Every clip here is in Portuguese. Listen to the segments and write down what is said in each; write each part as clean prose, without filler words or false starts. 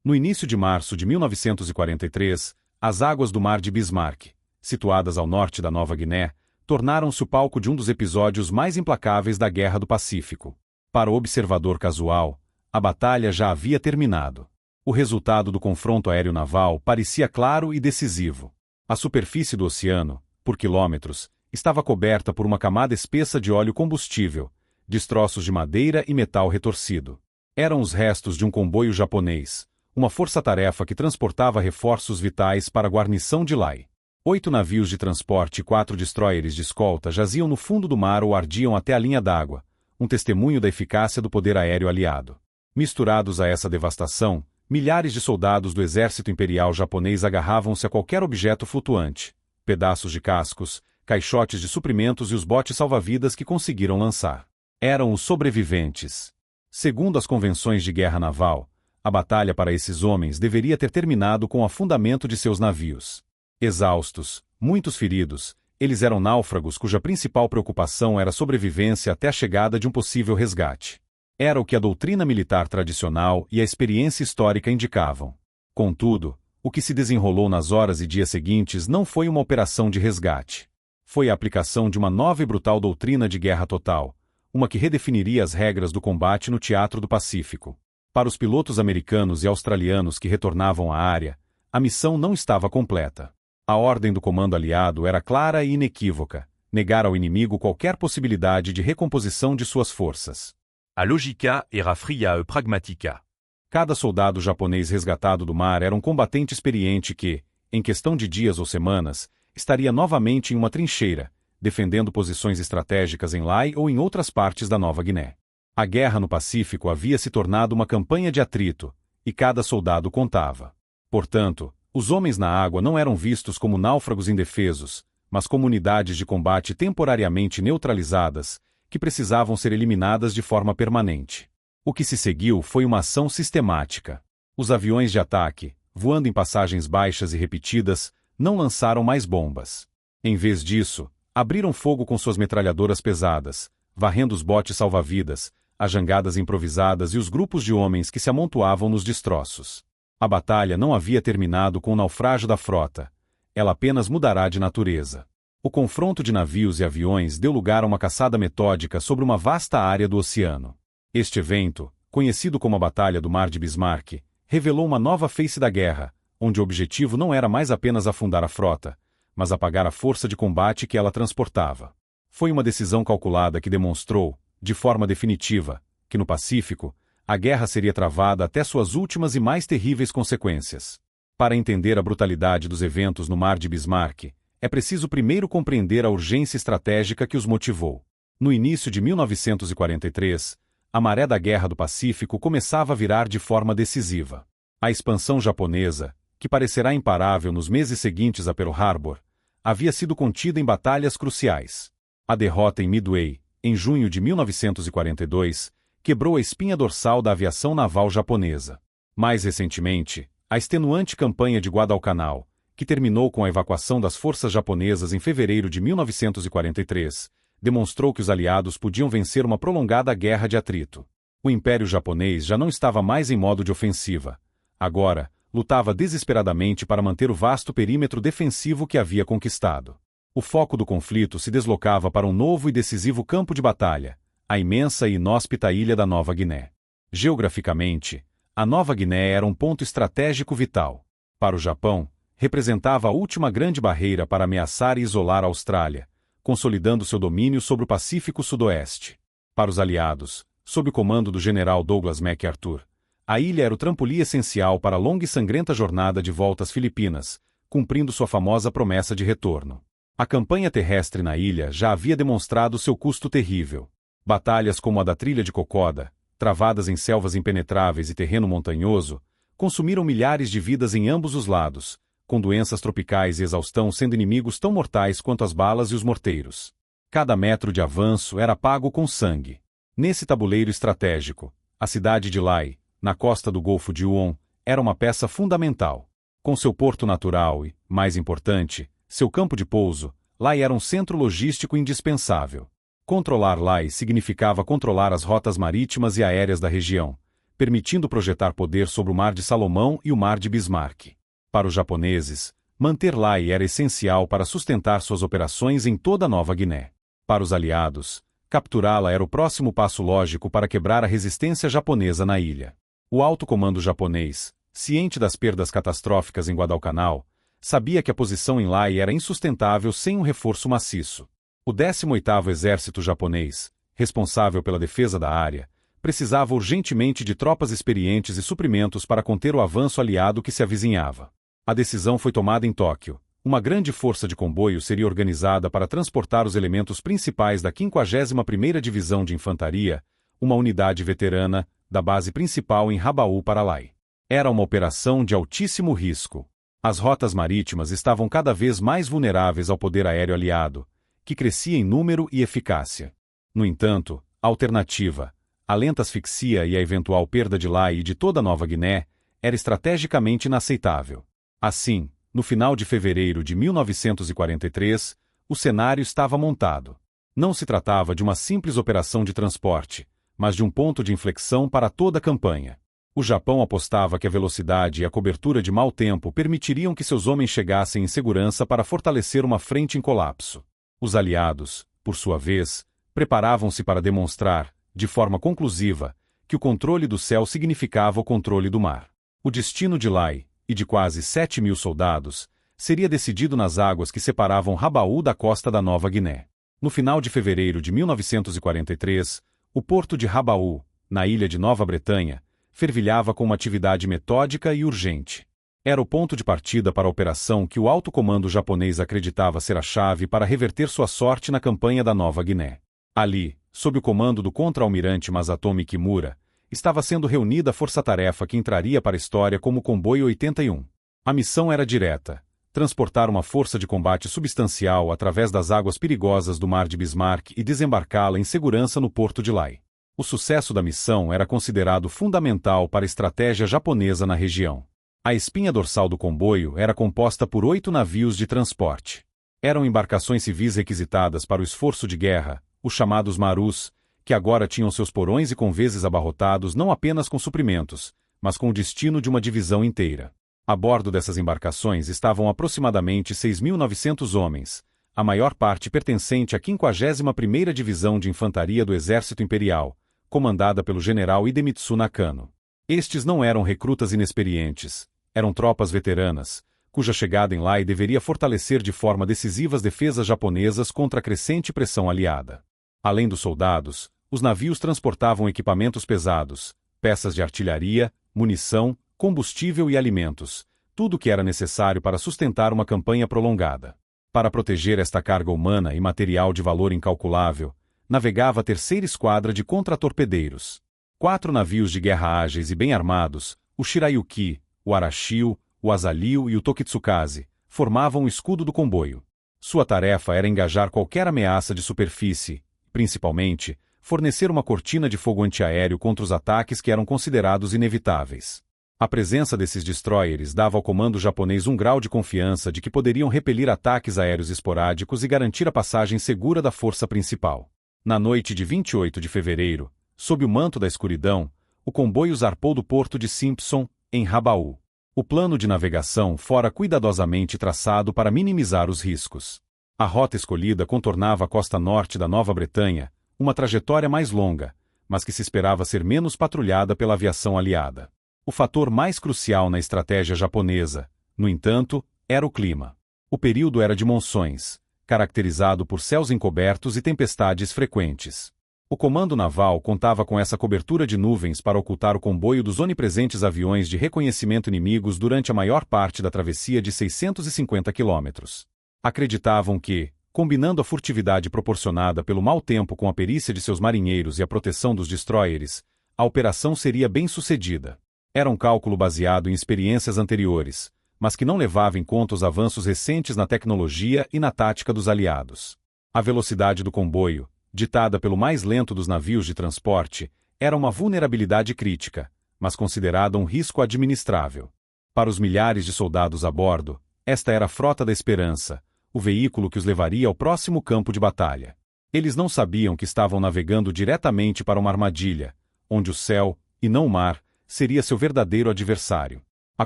No início de março de 1943, as águas do Mar de Bismarck, situadas ao norte da Nova Guiné, tornaram-se o palco de um dos episódios mais implacáveis da Guerra do Pacífico. Para o observador casual, a batalha já havia terminado. O resultado do confronto aéreo-naval parecia claro e decisivo. A superfície do oceano, por quilômetros, estava coberta por uma camada espessa de óleo combustível, destroços de madeira e metal retorcido. Eram os restos de um comboio japonês, uma força-tarefa que transportava reforços vitais para a guarnição de Lai. 8 navios de transporte e 4 destroyers de escolta jaziam no fundo do mar ou ardiam até a linha d'água, um testemunho da eficácia do poder aéreo aliado. Misturados a essa devastação, milhares de soldados do exército imperial japonês agarravam-se a qualquer objeto flutuante, pedaços de cascos, caixotes de suprimentos e os botes salva-vidas que conseguiram lançar. Eram os sobreviventes. Segundo as convenções de guerra naval, a batalha para esses homens deveria ter terminado com o afundamento de seus navios. Exaustos, muitos feridos, eles eram náufragos cuja principal preocupação era a sobrevivência até a chegada de um possível resgate. Era o que a doutrina militar tradicional e a experiência histórica indicavam. Contudo, o que se desenrolou nas horas e dias seguintes não foi uma operação de resgate. Foi a aplicação de uma nova e brutal doutrina de guerra total, uma que redefiniria as regras do combate no Teatro do Pacífico. Para os pilotos americanos e australianos que retornavam à área, a missão não estava completa. A ordem do comando aliado era clara e inequívoca: negar ao inimigo qualquer possibilidade de recomposição de suas forças. A lógica era fria e pragmática. Cada soldado japonês resgatado do mar era um combatente experiente que, em questão de dias ou semanas, estaria novamente em uma trincheira, defendendo posições estratégicas em Lai ou em outras partes da Nova Guiné. A guerra no Pacífico havia se tornado uma campanha de atrito, e cada soldado contava. Portanto, os homens na água não eram vistos como náufragos indefesos, mas como unidades de combate temporariamente neutralizadas, que precisavam ser eliminadas de forma permanente. O que se seguiu foi uma ação sistemática. Os aviões de ataque, voando em passagens baixas e repetidas, não lançaram mais bombas. Em vez disso, abriram fogo com suas metralhadoras pesadas, varrendo os botes salva-vidas, as jangadas improvisadas e os grupos de homens que se amontoavam nos destroços. A batalha não havia terminado com o naufrágio da frota. Ela apenas mudará de natureza. O confronto de navios e aviões deu lugar a uma caçada metódica sobre uma vasta área do oceano. Este evento, conhecido como a Batalha do Mar de Bismarck, revelou uma nova face da guerra, onde o objetivo não era mais apenas afundar a frota, mas apagar a força de combate que ela transportava. Foi uma decisão calculada que demonstrou, de forma definitiva, que no Pacífico, a guerra seria travada até suas últimas e mais terríveis consequências. Para entender a brutalidade dos eventos no Mar de Bismarck, é preciso primeiro compreender a urgência estratégica que os motivou. No início de 1943, a maré da Guerra do Pacífico começava a virar de forma decisiva. A expansão japonesa, que parecerá imparável nos meses seguintes a Pearl Harbor, havia sido contida em batalhas cruciais. A derrota em Midway, em junho de 1942, quebrou a espinha dorsal da aviação naval japonesa. Mais recentemente, a extenuante campanha de Guadalcanal, que terminou com a evacuação das forças japonesas em fevereiro de 1943, demonstrou que os aliados podiam vencer uma prolongada guerra de atrito. O Império Japonês já não estava mais em modo de ofensiva. Agora, lutava desesperadamente para manter o vasto perímetro defensivo que havia conquistado. O foco do conflito se deslocava para um novo e decisivo campo de batalha, a imensa e inóspita ilha da Nova Guiné. Geograficamente, a Nova Guiné era um ponto estratégico vital. Para o Japão, representava a última grande barreira para ameaçar e isolar a Austrália, consolidando seu domínio sobre o Pacífico Sudoeste. Para os aliados, sob o comando do general Douglas MacArthur, a ilha era o trampolim essencial para a longa e sangrenta jornada de volta às Filipinas, cumprindo sua famosa promessa de retorno. A campanha terrestre na ilha já havia demonstrado seu custo terrível. Batalhas como a da Trilha de Kokoda, travadas em selvas impenetráveis e terreno montanhoso, consumiram milhares de vidas em ambos os lados, com doenças tropicais e exaustão sendo inimigos tão mortais quanto as balas e os morteiros. Cada metro de avanço era pago com sangue. Nesse tabuleiro estratégico, a cidade de Lai, na costa do Golfo de Huon, era uma peça fundamental. Com seu porto natural e, mais importante, seu campo de pouso, Lai era um centro logístico indispensável. Controlar Lai significava controlar as rotas marítimas e aéreas da região, permitindo projetar poder sobre o Mar de Salomão e o Mar de Bismarck. Para os japoneses, manter Lae era essencial para sustentar suas operações em toda a Nova Guiné. Para os aliados, capturá-la era o próximo passo lógico para quebrar a resistência japonesa na ilha. O alto comando japonês, ciente das perdas catastróficas em Guadalcanal, sabia que a posição em Lae era insustentável sem um reforço maciço. O 18º Exército japonês, responsável pela defesa da área, precisava urgentemente de tropas experientes e suprimentos para conter o avanço aliado que se avizinhava. A decisão foi tomada em Tóquio. Uma grande força de comboio seria organizada para transportar os elementos principais da 51ª Divisão de Infantaria, uma unidade veterana, da base principal em Rabaul para Lae. Era uma operação de altíssimo risco. As rotas marítimas estavam cada vez mais vulneráveis ao poder aéreo aliado, que crescia em número e eficácia. No entanto, a alternativa, a lenta asfixia e a eventual perda de Lae e de toda a Nova Guiné, era estrategicamente inaceitável. Assim, no final de fevereiro de 1943, o cenário estava montado. Não se tratava de uma simples operação de transporte, mas de um ponto de inflexão para toda a campanha. O Japão apostava que a velocidade e a cobertura de mau tempo permitiriam que seus homens chegassem em segurança para fortalecer uma frente em colapso. Os aliados, por sua vez, preparavam-se para demonstrar, de forma conclusiva, que o controle do céu significava o controle do mar. O destino de Lae, e de quase 7.000 soldados, seria decidido nas águas que separavam Rabaul da costa da Nova Guiné. No final de fevereiro de 1943, o porto de Rabaul, na ilha de Nova Bretanha, fervilhava com uma atividade metódica e urgente. Era o ponto de partida para a operação que o alto comando japonês acreditava ser a chave para reverter sua sorte na campanha da Nova Guiné. Ali, sob o comando do contra-almirante Masatomi Kimura, estava sendo reunida a força-tarefa que entraria para a história como o Comboio 81. A missão era direta: transportar uma força de combate substancial através das águas perigosas do Mar de Bismarck e desembarcá-la em segurança no porto de Lae. O sucesso da missão era considerado fundamental para a estratégia japonesa na região. A espinha dorsal do comboio era composta por 8 navios de transporte. Eram embarcações civis requisitadas para o esforço de guerra, os chamados Marus, que agora tinham seus porões e conveses abarrotados não apenas com suprimentos, mas com o destino de uma divisão inteira. A bordo dessas embarcações estavam aproximadamente 6.900 homens, a maior parte pertencente à 51ª Divisão de Infantaria do Exército Imperial, comandada pelo general Hidemitsu Nakano. Estes não eram recrutas inexperientes, eram tropas veteranas, cuja chegada em Lae deveria fortalecer de forma decisiva as defesas japonesas contra a crescente pressão aliada. Além dos soldados, os navios transportavam equipamentos pesados, peças de artilharia, munição, combustível e alimentos, tudo o que era necessário para sustentar uma campanha prolongada. Para proteger esta carga humana e material de valor incalculável, navegava a 3ª Esquadra de Contratorpedeiros. 4 navios de guerra ágeis e bem armados, o Shirayuki, o Arashio, o Azalio e o Tokitsukaze, formavam o escudo do comboio. Sua tarefa era engajar qualquer ameaça de superfície, principalmente, fornecer uma cortina de fogo antiaéreo contra os ataques que eram considerados inevitáveis. A presença desses destroyers dava ao comando japonês um grau de confiança de que poderiam repelir ataques aéreos esporádicos e garantir a passagem segura da força principal. Na noite de 28 de fevereiro, sob o manto da escuridão, o comboio zarpou do porto de Simpson, em Rabaul. O plano de navegação fora cuidadosamente traçado para minimizar os riscos. A rota escolhida contornava a costa norte da Nova Bretanha, uma trajetória mais longa, mas que se esperava ser menos patrulhada pela aviação aliada. O fator mais crucial na estratégia japonesa, no entanto, era o clima. O período era de monções, caracterizado por céus encobertos e tempestades frequentes. O comando naval contava com essa cobertura de nuvens para ocultar o comboio dos onipresentes aviões de reconhecimento inimigos durante a maior parte da travessia de 650 quilômetros. Acreditavam que, combinando a furtividade proporcionada pelo mau tempo com a perícia de seus marinheiros e a proteção dos destroyers, a operação seria bem-sucedida. Era um cálculo baseado em experiências anteriores, mas que não levava em conta os avanços recentes na tecnologia e na tática dos aliados. A velocidade do comboio, ditada pelo mais lento dos navios de transporte, era uma vulnerabilidade crítica, mas considerada um risco administrável. Para os milhares de soldados a bordo, esta era a Frota da Esperança, o veículo que os levaria ao próximo campo de batalha. Eles não sabiam que estavam navegando diretamente para uma armadilha, onde o céu, e não o mar, seria seu verdadeiro adversário. A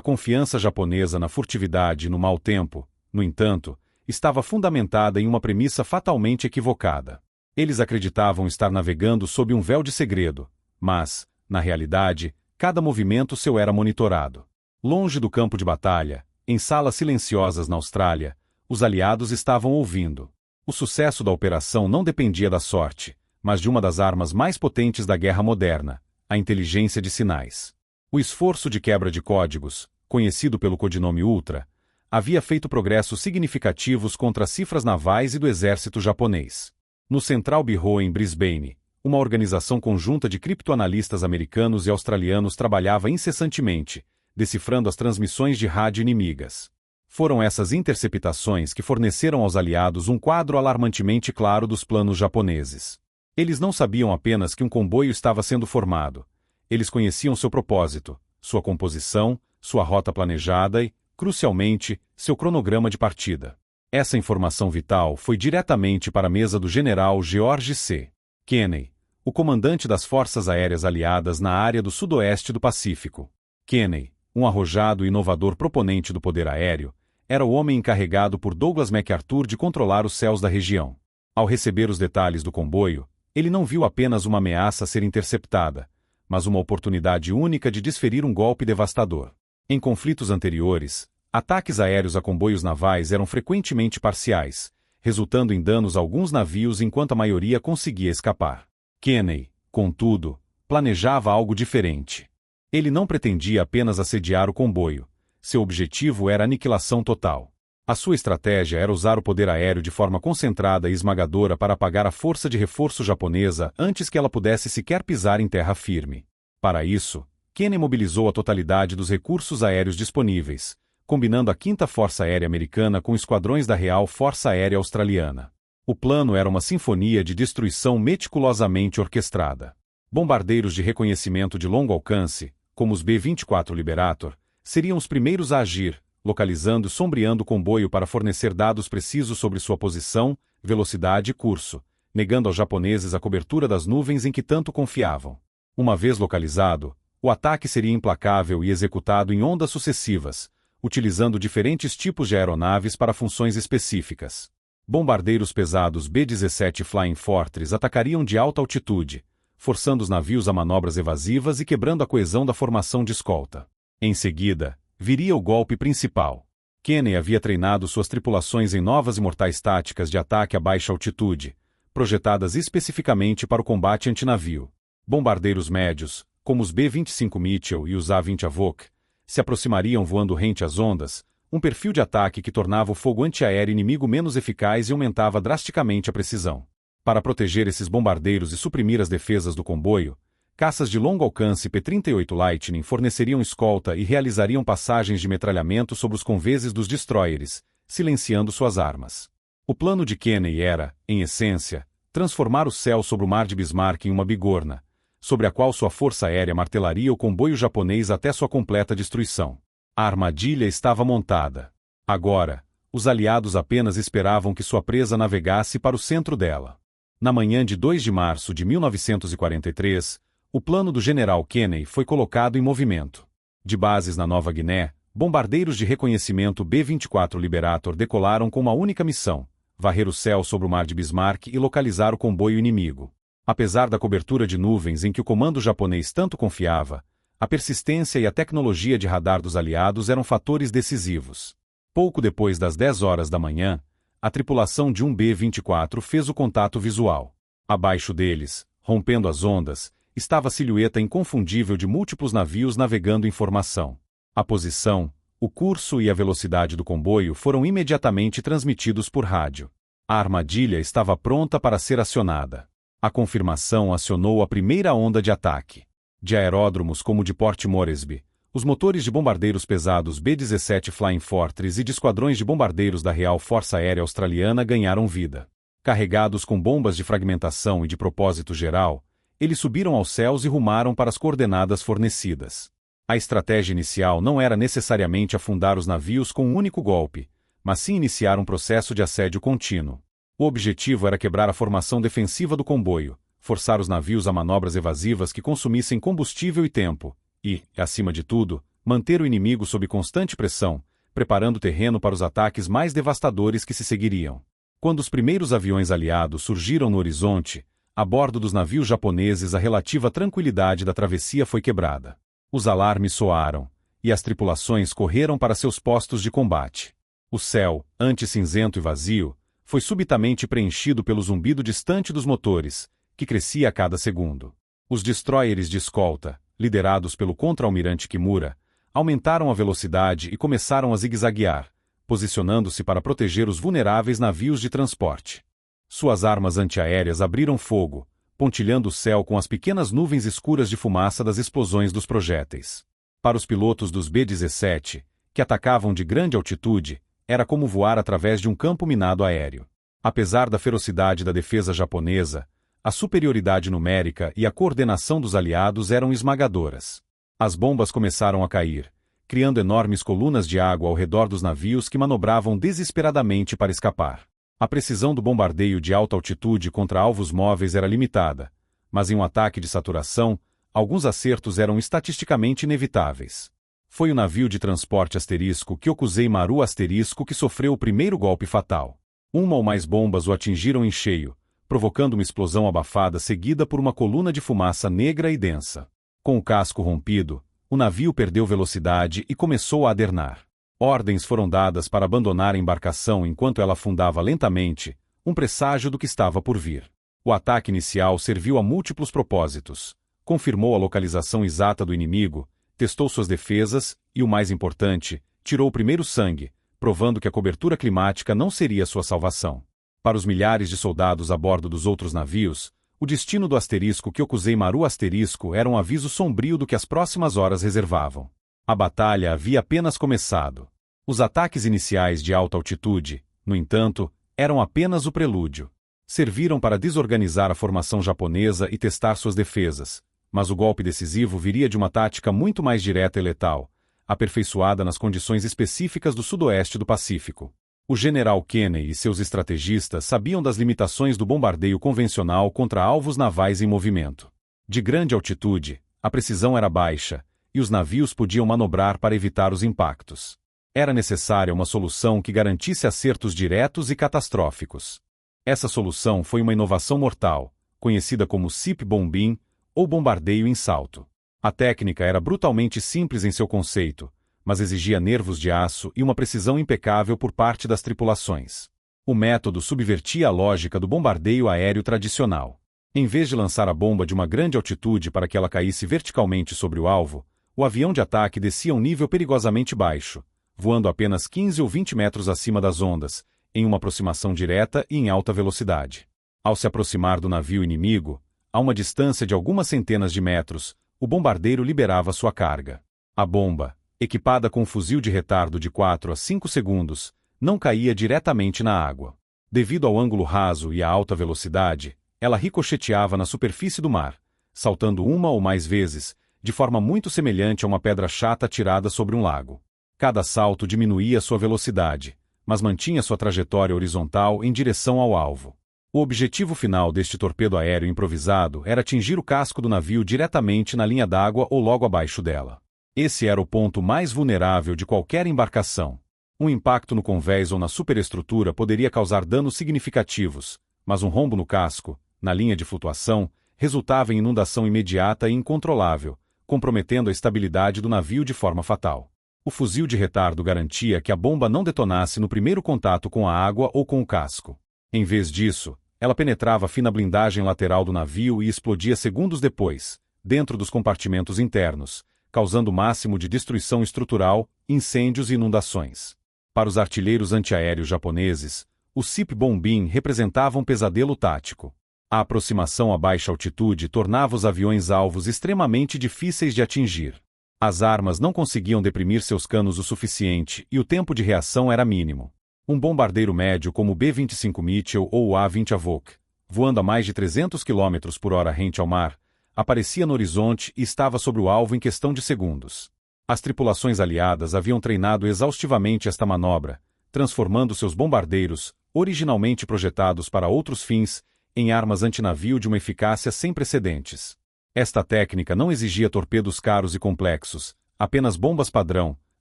confiança japonesa na furtividade e no mau tempo, no entanto, estava fundamentada em uma premissa fatalmente equivocada. Eles acreditavam estar navegando sob um véu de segredo, mas, na realidade, cada movimento seu era monitorado. Longe do campo de batalha, em salas silenciosas na Austrália, os aliados estavam ouvindo. O sucesso da operação não dependia da sorte, mas de uma das armas mais potentes da guerra moderna, a inteligência de sinais. O esforço de quebra de códigos, conhecido pelo codinome Ultra, havia feito progressos significativos contra as cifras navais e do exército japonês. No Central Bureau em Brisbane, uma organização conjunta de criptoanalistas americanos e australianos trabalhava incessantemente, decifrando as transmissões de rádio inimigas. Foram essas interceptações que forneceram aos aliados um quadro alarmantemente claro dos planos japoneses. Eles não sabiam apenas que um comboio estava sendo formado. Eles conheciam seu propósito, sua composição, sua rota planejada e, crucialmente, seu cronograma de partida. Essa informação vital foi diretamente para a mesa do general George C. Kenney, o comandante das Forças Aéreas Aliadas na área do sudoeste do Pacífico. Kenney, um arrojado e inovador proponente do poder aéreo, era o homem encarregado por Douglas MacArthur de controlar os céus da região. Ao receber os detalhes do comboio, ele não viu apenas uma ameaça a ser interceptada, mas uma oportunidade única de desferir um golpe devastador. Em conflitos anteriores, ataques aéreos a comboios navais eram frequentemente parciais, resultando em danos a alguns navios enquanto a maioria conseguia escapar. Kenney, contudo, planejava algo diferente. Ele não pretendia apenas assediar o comboio. Seu objetivo era a aniquilação total. A sua estratégia era usar o poder aéreo de forma concentrada e esmagadora para apagar a força de reforço japonesa antes que ela pudesse sequer pisar em terra firme. Para isso, Kenney mobilizou a totalidade dos recursos aéreos disponíveis, combinando a 5ª Força Aérea Americana com esquadrões da Real Força Aérea Australiana. O plano era uma sinfonia de destruição meticulosamente orquestrada. Bombardeiros de reconhecimento de longo alcance, como os B-24 Liberator, seriam os primeiros a agir, localizando e sombreando o comboio para fornecer dados precisos sobre sua posição, velocidade e curso, negando aos japoneses a cobertura das nuvens em que tanto confiavam. Uma vez localizado, o ataque seria implacável e executado em ondas sucessivas, utilizando diferentes tipos de aeronaves para funções específicas. Bombardeiros pesados B-17 Flying Fortress atacariam de alta altitude, forçando os navios a manobras evasivas e quebrando a coesão da formação de escolta. Em seguida, viria o golpe principal. Kenney havia treinado suas tripulações em novas e mortais táticas de ataque a baixa altitude, projetadas especificamente para o combate antinavio. Bombardeiros médios, como os B-25 Mitchell e os A-20 Avok, se aproximariam voando rente às ondas, um perfil de ataque que tornava o fogo antiaéreo inimigo menos eficaz e aumentava drasticamente a precisão. Para proteger esses bombardeiros e suprimir as defesas do comboio, caças de longo alcance P-38 Lightning forneceriam escolta e realizariam passagens de metralhamento sobre os conveses dos destroyers, silenciando suas armas. O plano de Kenney era, em essência, transformar o céu sobre o Mar de Bismarck em uma bigorna, sobre a qual sua força aérea martelaria o comboio japonês até sua completa destruição. A armadilha estava montada. Agora, os aliados apenas esperavam que sua presa navegasse para o centro dela. Na manhã de 2 de março de 1943, o plano do general Kenney foi colocado em movimento. De bases na Nova Guiné, bombardeiros de reconhecimento B-24 Liberator decolaram com uma única missão: varrer o céu sobre o Mar de Bismarck e localizar o comboio inimigo. Apesar da cobertura de nuvens em que o comando japonês tanto confiava, a persistência e a tecnologia de radar dos aliados eram fatores decisivos. Pouco depois das 10 horas da manhã, a tripulação de um B-24 fez o contato visual. Abaixo deles, rompendo as ondas, estava a silhueta inconfundível de múltiplos navios navegando em formação. A posição, o curso e a velocidade do comboio foram imediatamente transmitidos por rádio. A armadilha estava pronta para ser acionada. A confirmação acionou a primeira onda de ataque. De aeródromos como o de Port Moresby, os motores de bombardeiros pesados B-17 Flying Fortress e de esquadrões de bombardeiros da Real Força Aérea Australiana ganharam vida. Carregados com bombas de fragmentação e de propósito geral, eles subiram aos céus e rumaram para as coordenadas fornecidas. A estratégia inicial não era necessariamente afundar os navios com um único golpe, mas sim iniciar um processo de assédio contínuo. O objetivo era quebrar a formação defensiva do comboio, forçar os navios a manobras evasivas que consumissem combustível e tempo, e, acima de tudo, manter o inimigo sob constante pressão, preparando o terreno para os ataques mais devastadores que se seguiriam. Quando os primeiros aviões aliados surgiram no horizonte, a bordo dos navios japoneses a relativa tranquilidade da travessia foi quebrada. Os alarmes soaram, e as tripulações correram para seus postos de combate. O céu, antes cinzento e vazio, foi subitamente preenchido pelo zumbido distante dos motores, que crescia a cada segundo. Os destroyers de escolta, liderados pelo contra-almirante Kimura, aumentaram a velocidade e começaram a zigue-zaguear, posicionando-se para proteger os vulneráveis navios de transporte. Suas armas antiaéreas abriram fogo, pontilhando o céu com as pequenas nuvens escuras de fumaça das explosões dos projéteis. Para os pilotos dos B-17, que atacavam de grande altitude, era como voar através de um campo minado aéreo. Apesar da ferocidade da defesa japonesa, a superioridade numérica e a coordenação dos aliados eram esmagadoras. As bombas começaram a cair, criando enormes colunas de água ao redor dos navios que manobravam desesperadamente para escapar. A precisão do bombardeio de alta altitude contra alvos móveis era limitada, mas em um ataque de saturação, alguns acertos eram estatisticamente inevitáveis. Foi o navio de transporte asterisco Kyokusei Maru asterisco que sofreu o primeiro golpe fatal. Uma ou mais bombas o atingiram em cheio, provocando uma explosão abafada seguida por uma coluna de fumaça negra e densa. Com o casco rompido, o navio perdeu velocidade e começou a adernar. Ordens foram dadas para abandonar a embarcação enquanto ela afundava lentamente, um presságio do que estava por vir. O ataque inicial serviu a múltiplos propósitos, confirmou a localização exata do inimigo, testou suas defesas e, o mais importante, tirou o primeiro sangue, provando que a cobertura climática não seria sua salvação. Para os milhares de soldados a bordo dos outros navios, o destino do asterisco Kyokusei Maru asterisco era um aviso sombrio do que as próximas horas reservavam. A batalha havia apenas começado. Os ataques iniciais de alta altitude, no entanto, eram apenas o prelúdio. Serviram para desorganizar a formação japonesa e testar suas defesas, mas o golpe decisivo viria de uma tática muito mais direta e letal, aperfeiçoada nas condições específicas do sudoeste do Pacífico. O general Kenney e seus estrategistas sabiam das limitações do bombardeio convencional contra alvos navais em movimento. De grande altitude, a precisão era baixa, e os navios podiam manobrar para evitar os impactos. Era necessária uma solução que garantisse acertos diretos e catastróficos. Essa solução foi uma inovação mortal, conhecida como SIP Bombing, ou bombardeio em salto. A técnica era brutalmente simples em seu conceito, mas exigia nervos de aço e uma precisão impecável por parte das tripulações. O método subvertia a lógica do bombardeio aéreo tradicional. Em vez de lançar a bomba de uma grande altitude para que ela caísse verticalmente sobre o alvo, o avião de ataque descia a um nível perigosamente baixo, voando apenas 15 ou 20 metros acima das ondas, em uma aproximação direta e em alta velocidade. Ao se aproximar do navio inimigo, a uma distância de algumas centenas de metros, o bombardeiro liberava sua carga. A bomba, equipada com um fuzil de retardo de 4 a 5 segundos, não caía diretamente na água. Devido ao ângulo raso e à alta velocidade, ela ricocheteava na superfície do mar, saltando uma ou mais vezes, de forma muito semelhante a uma pedra chata atirada sobre um lago. Cada salto diminuía sua velocidade, mas mantinha sua trajetória horizontal em direção ao alvo. O objetivo final deste torpedo aéreo improvisado era atingir o casco do navio diretamente na linha d'água ou logo abaixo dela. Esse era o ponto mais vulnerável de qualquer embarcação. Um impacto no convés ou na superestrutura poderia causar danos significativos, mas um rombo no casco, na linha de flutuação, resultava em inundação imediata e incontrolável, comprometendo a estabilidade do navio de forma fatal. O fuzil de retardo garantia que a bomba não detonasse no primeiro contato com a água ou com o casco. Em vez disso, ela penetrava a fina blindagem lateral do navio e explodia segundos depois, dentro dos compartimentos internos, causando o máximo de destruição estrutural, incêndios e inundações. Para os artilheiros antiaéreos japoneses, o SIP Bombing representava um pesadelo tático. A aproximação a baixa altitude tornava os aviões alvos extremamente difíceis de atingir. As armas não conseguiam deprimir seus canos o suficiente e o tempo de reação era mínimo. Um bombardeiro médio como o B-25 Mitchell ou o A-20 Avok, voando a mais de 300 km por hora rente ao mar, aparecia no horizonte e estava sobre o alvo em questão de segundos. As tripulações aliadas haviam treinado exaustivamente esta manobra, transformando seus bombardeiros, originalmente projetados para outros fins, em armas antinavio de uma eficácia sem precedentes. Esta técnica não exigia torpedos caros e complexos, apenas bombas padrão,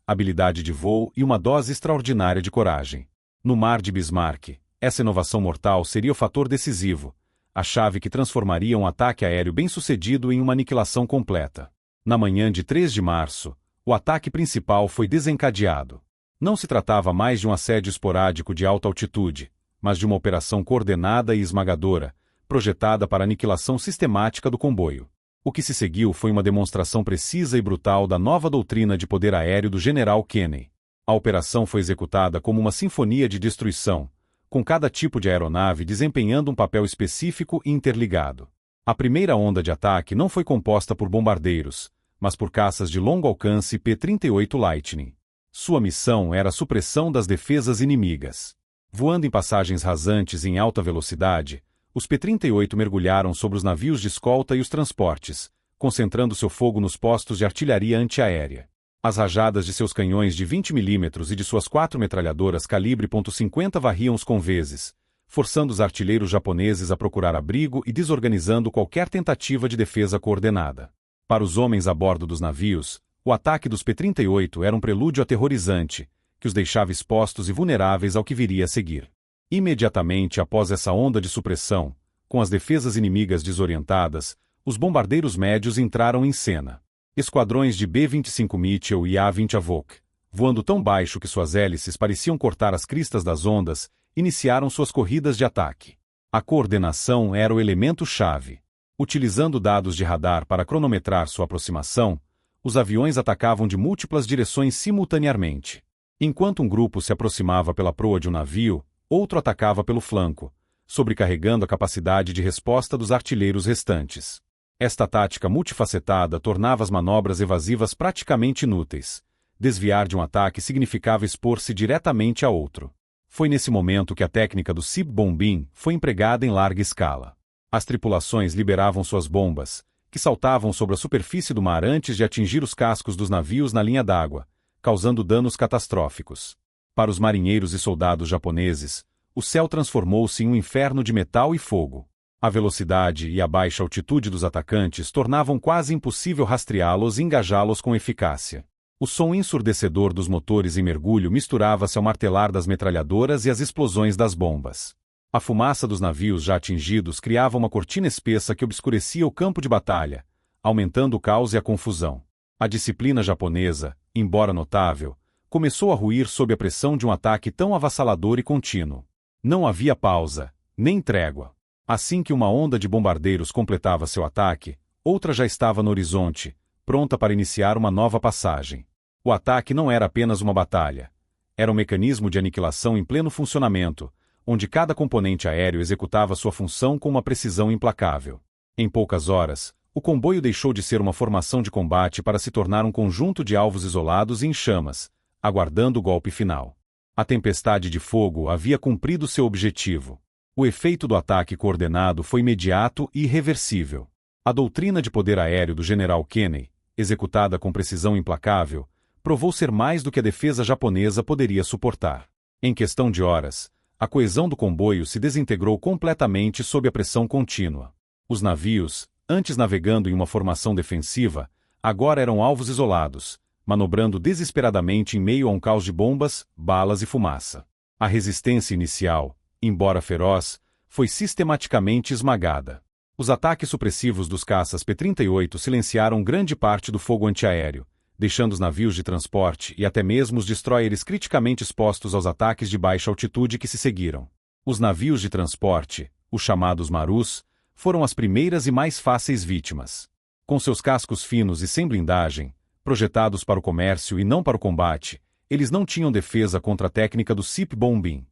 habilidade de voo e uma dose extraordinária de coragem. No mar de Bismarck, essa inovação mortal seria o fator decisivo, a chave que transformaria um ataque aéreo bem-sucedido em uma aniquilação completa. Na manhã de 3 de março, o ataque principal foi desencadeado. Não se tratava mais de um assédio esporádico de alta altitude, mas de uma operação coordenada e esmagadora, projetada para a aniquilação sistemática do comboio. O que se seguiu foi uma demonstração precisa e brutal da nova doutrina de poder aéreo do general Kenney. A operação foi executada como uma sinfonia de destruição, com cada tipo de aeronave desempenhando um papel específico e interligado. A primeira onda de ataque não foi composta por bombardeiros, mas por caças de longo alcance P-38 Lightning. Sua missão era a supressão das defesas inimigas. Voando em passagens rasantes em alta velocidade, os P-38 mergulharam sobre os navios de escolta e os transportes, concentrando seu fogo nos postos de artilharia antiaérea. As rajadas de seus canhões de 20 mm e de suas 4 metralhadoras calibre .50 varriam os conveses, forçando os artilheiros japoneses a procurar abrigo e desorganizando qualquer tentativa de defesa coordenada. Para os homens a bordo dos navios, o ataque dos P-38 era um prelúdio aterrorizante, que os deixava expostos e vulneráveis ao que viria a seguir. Imediatamente após essa onda de supressão, com as defesas inimigas desorientadas, os bombardeiros médios entraram em cena. Esquadrões de B-25 Mitchell e A-20 Avok, voando tão baixo que suas hélices pareciam cortar as cristas das ondas, iniciaram suas corridas de ataque. A coordenação era o elemento-chave. Utilizando dados de radar para cronometrar sua aproximação, os aviões atacavam de múltiplas direções simultaneamente. Enquanto um grupo se aproximava pela proa de um navio, outro atacava pelo flanco, sobrecarregando a capacidade de resposta dos artilheiros restantes. Esta tática multifacetada tornava as manobras evasivas praticamente inúteis. Desviar de um ataque significava expor-se diretamente a outro. Foi nesse momento que a técnica do SIP Bombing foi empregada em larga escala. As tripulações liberavam suas bombas, que saltavam sobre a superfície do mar antes de atingir os cascos dos navios na linha d'água, causando danos catastróficos. Para os marinheiros e soldados japoneses, o céu transformou-se em um inferno de metal e fogo. A velocidade e a baixa altitude dos atacantes tornavam quase impossível rastreá-los e engajá-los com eficácia. O som ensurdecedor dos motores em mergulho misturava-se ao martelar das metralhadoras e às explosões das bombas. A fumaça dos navios já atingidos criava uma cortina espessa que obscurecia o campo de batalha, aumentando o caos e a confusão. A disciplina japonesa, embora notável, começou a ruir sob a pressão de um ataque tão avassalador e contínuo. Não havia pausa, nem trégua. Assim que uma onda de bombardeiros completava seu ataque, outra já estava no horizonte, pronta para iniciar uma nova passagem. O ataque não era apenas uma batalha. Era um mecanismo de aniquilação em pleno funcionamento, onde cada componente aéreo executava sua função com uma precisão implacável. Em poucas horas, o comboio deixou de ser uma formação de combate para se tornar um conjunto de alvos isolados e em chamas, aguardando o golpe final. A tempestade de fogo havia cumprido seu objetivo. O efeito do ataque coordenado foi imediato e irreversível. A doutrina de poder aéreo do general Kenney, executada com precisão implacável, provou ser mais do que a defesa japonesa poderia suportar. Em questão de horas, a coesão do comboio se desintegrou completamente sob a pressão contínua. Os navios, antes navegando em uma formação defensiva, agora eram alvos isolados, manobrando desesperadamente em meio a um caos de bombas, balas e fumaça. A resistência inicial, embora feroz, foi sistematicamente esmagada. Os ataques supressivos dos caças P-38 silenciaram grande parte do fogo antiaéreo, deixando os navios de transporte e até mesmo os destroyers criticamente expostos aos ataques de baixa altitude que se seguiram. Os navios de transporte, os chamados Marus, foram as primeiras e mais fáceis vítimas. Com seus cascos finos e sem blindagem, projetados para o comércio e não para o combate, eles não tinham defesa contra a técnica do SIP Bombing.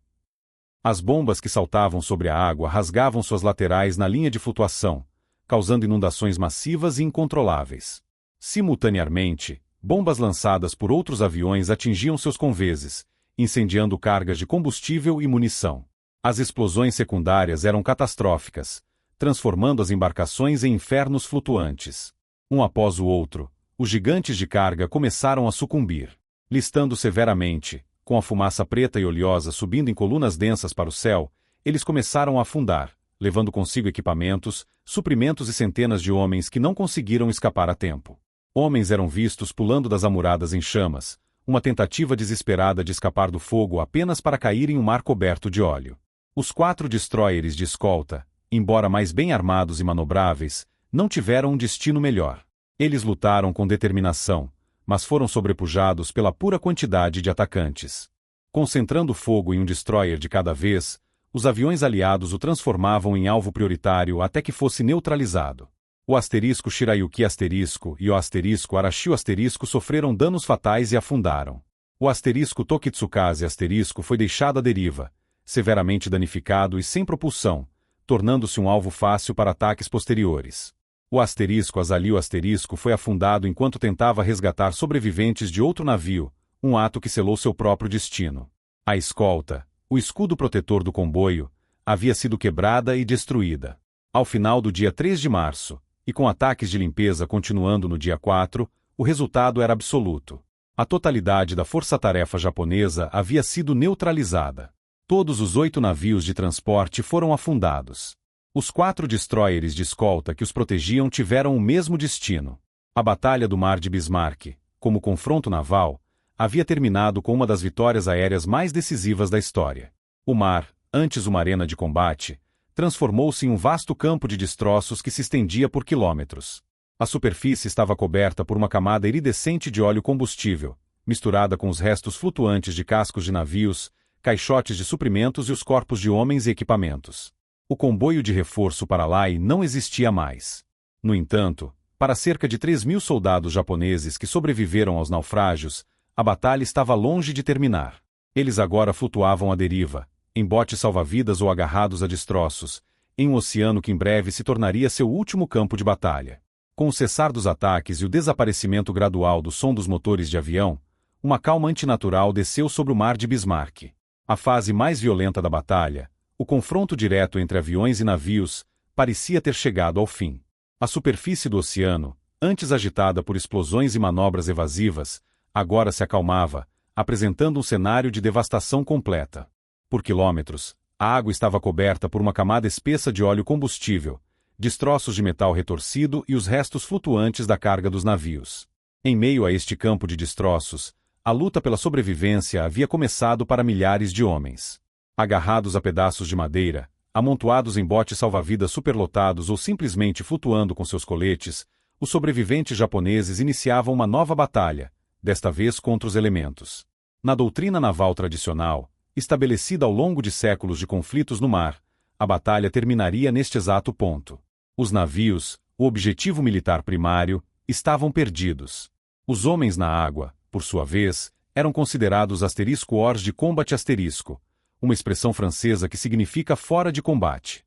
As bombas que saltavam sobre a água rasgavam suas laterais na linha de flutuação, causando inundações massivas e incontroláveis. Simultaneamente, bombas lançadas por outros aviões atingiam seus conveses, incendiando cargas de combustível e munição. As explosões secundárias eram catastróficas, transformando as embarcações em infernos flutuantes. Um após o outro, os gigantes de carga começaram a sucumbir. Listando severamente, com a fumaça preta e oleosa subindo em colunas densas para o céu, eles começaram a afundar, levando consigo equipamentos, suprimentos e centenas de homens que não conseguiram escapar a tempo. Homens eram vistos pulando das amuradas em chamas, uma tentativa desesperada de escapar do fogo apenas para cair em um mar coberto de óleo. Os 4 destroyers de escolta, embora mais bem armados e manobráveis, não tiveram um destino melhor. Eles lutaram com determinação, mas foram sobrepujados pela pura quantidade de atacantes. Concentrando fogo em um destroyer de cada vez, os aviões aliados o transformavam em alvo prioritário até que fosse neutralizado. O asterisco Shirayuki asterisco e o asterisco Arashio asterisco sofreram danos fatais e afundaram. O asterisco Tokitsukaze asterisco foi deixado à deriva, severamente danificado e sem propulsão, tornando-se um alvo fácil para ataques posteriores. O asterisco Azalio asterisco foi afundado enquanto tentava resgatar sobreviventes de outro navio, um ato que selou seu próprio destino. A escolta, o escudo protetor do comboio, havia sido quebrada e destruída. Ao final do dia 3 de março, e com ataques de limpeza continuando no dia 4, o resultado era absoluto. A totalidade da força-tarefa japonesa havia sido neutralizada. Todos os 8 navios de transporte foram afundados. Os 4 destroyers de escolta que os protegiam tiveram o mesmo destino. A Batalha do Mar de Bismarck, como confronto naval, havia terminado com uma das vitórias aéreas mais decisivas da história. O mar, antes uma arena de combate, transformou-se em um vasto campo de destroços que se estendia por quilômetros. A superfície estava coberta por uma camada iridescente de óleo combustível, misturada com os restos flutuantes de cascos de navios, caixotes de suprimentos e os corpos de homens e equipamentos. O comboio de reforço para Lai não existia mais. No entanto, para cerca de 3.000 soldados japoneses que sobreviveram aos naufrágios, a batalha estava longe de terminar. Eles agora flutuavam à deriva, em botes salva-vidas ou agarrados a destroços, em um oceano que em breve se tornaria seu último campo de batalha. Com o cessar dos ataques e o desaparecimento gradual do som dos motores de avião, uma calma antinatural desceu sobre o mar de Bismarck. A fase mais violenta da batalha, o confronto direto entre aviões e navios, parecia ter chegado ao fim. A superfície do oceano, antes agitada por explosões e manobras evasivas, agora se acalmava, apresentando um cenário de devastação completa. Por quilômetros, a água estava coberta por uma camada espessa de óleo combustível, destroços de metal retorcido e os restos flutuantes da carga dos navios. Em meio a este campo de destroços, a luta pela sobrevivência havia começado para milhares de homens. Agarrados a pedaços de madeira, amontoados em botes salva-vidas superlotados ou simplesmente flutuando com seus coletes, os sobreviventes japoneses iniciavam uma nova batalha, desta vez contra os elementos. Na doutrina naval tradicional, estabelecida ao longo de séculos de conflitos no mar, a batalha terminaria neste exato ponto. Os navios, o objetivo militar primário, estavam perdidos. Os homens na água, por sua vez, eram considerados asterisco hors de combat asterisco, uma expressão francesa que significa fora de combate.